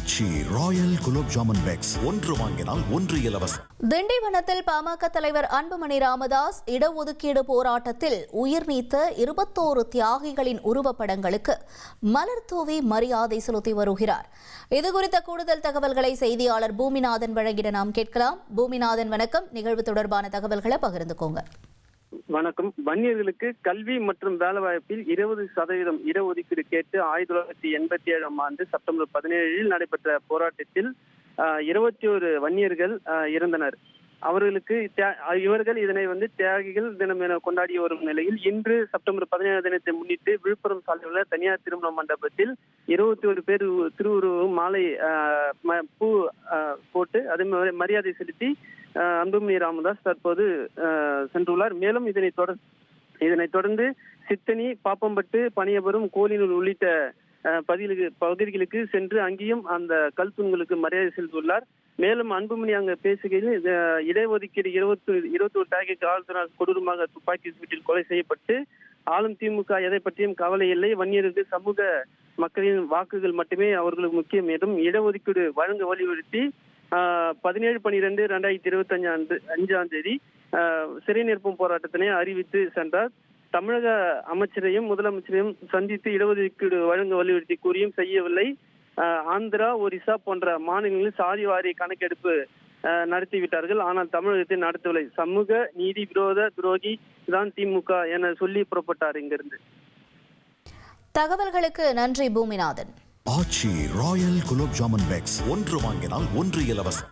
ஆச்சி Royal gulab jamun packs ஒன்று வாங்கினால் ஒன்று இலவசம். திண்டிவனத்தில் பாமக தலைவர் அன்புமணி ராமதாஸ் இடஒதுக்கீடு போராட்டத்தில் உயிர் நீத்த 21 தியாகிகளின் உருவப்படங்களுக்கு மலர் தூவி மரியாதை செலுத்தி வருகிறார். இதுகுறித்த கூடுதல் தகவல்களை செய்தியாளர் பூமிநாதன் வழங்கிட நாம் கேட்கலாம். பூமிநாதன், வணக்கம். நிகழ்வு தொடர்பான தகவல்களை பகிர்ந்துக்கோங்க. வணக்கம். வன்னியர்களுக்கு கல்வி மற்றும் வேலைவாய்ப்பில் 20% இடஒதுக்கீடு கேட்டு 1987 செப்டம்பர் 17 நடைபெற்ற போராட்டத்தில் 21 வன்னியர்கள் இறந்தனர். இவர்கள் இதனை தியாகிகள் தினம் என கொண்டாடி வரும் நிலையில் இன்று செப்டம்பர் 17 தினத்தை முன்னிட்டு விழுப்புரம் சாலையில் உள்ள தனியார் திருமண மண்டபத்தில் 21 பேர் திருவுருவம் மாலை பூ போட்டு அதே மரியாதை செலுத்தி அன்புமணி ராமதாஸ் தற்போது சென்றுள்ளார். மேலும் இதனைத் தொடர்ந்து சித்தனி, பாப்பம்பட்டு, பனியபுரம், கோலினூர் உள்ளிட்ட பகுதிகளுக்கு சென்று அங்கேயும் அந்த கல் தூண்களுக்கு மரியாதை செலுத்தியுள்ளார். மேலும் அன்புமணி அங்கு பேசுகையில் இடஒதுக்கீடு 21 தியாகிகள் காவல்துறையினர் கொடூரமாக துப்பாக்கி சூட்டில் கொலை செய்யப்பட்டு ஆளும் திமுக எதை பற்றியும் கவலை இல்லை, வன்னியருக்கு சமூக மக்களின் வாக்குகள் மட்டுமே அவர்களுக்கு முக்கியம் என்றும் இடஒதுக்கீடு வழங்க வலியுறுத்தி 17/12/2025 சிறை நிரப்பும் போராட்டத்தினை அறிவித்து சென்றார். தமிழக அமைச்சரையும் முதலமைச்சரையும் சந்தித்து இடஒதுக்கீடு வழங்க வலியுறுத்தி கூறியும் செய்யவில்லை. ஆந்திரா, ஒரிசா போன்ற மாநிலங்களில் சாதி வாரிய கணக்கெடுப்பு நடத்திவிட்டார்கள், ஆனால் தமிழகத்தை நடத்தவில்லை. சமூக நீதி விரோத துரோகி தான் திமுக என சொல்லி புறப்பட்டார் இங்கிருந்து. தகவல்களுக்கு நன்றி பூமிநாதன். ஆச்சி ராயல் குலோப் ஜாமுன் பேக்ஸ் ஒன்று வாங்கினால் ஒன்று இலவசம்.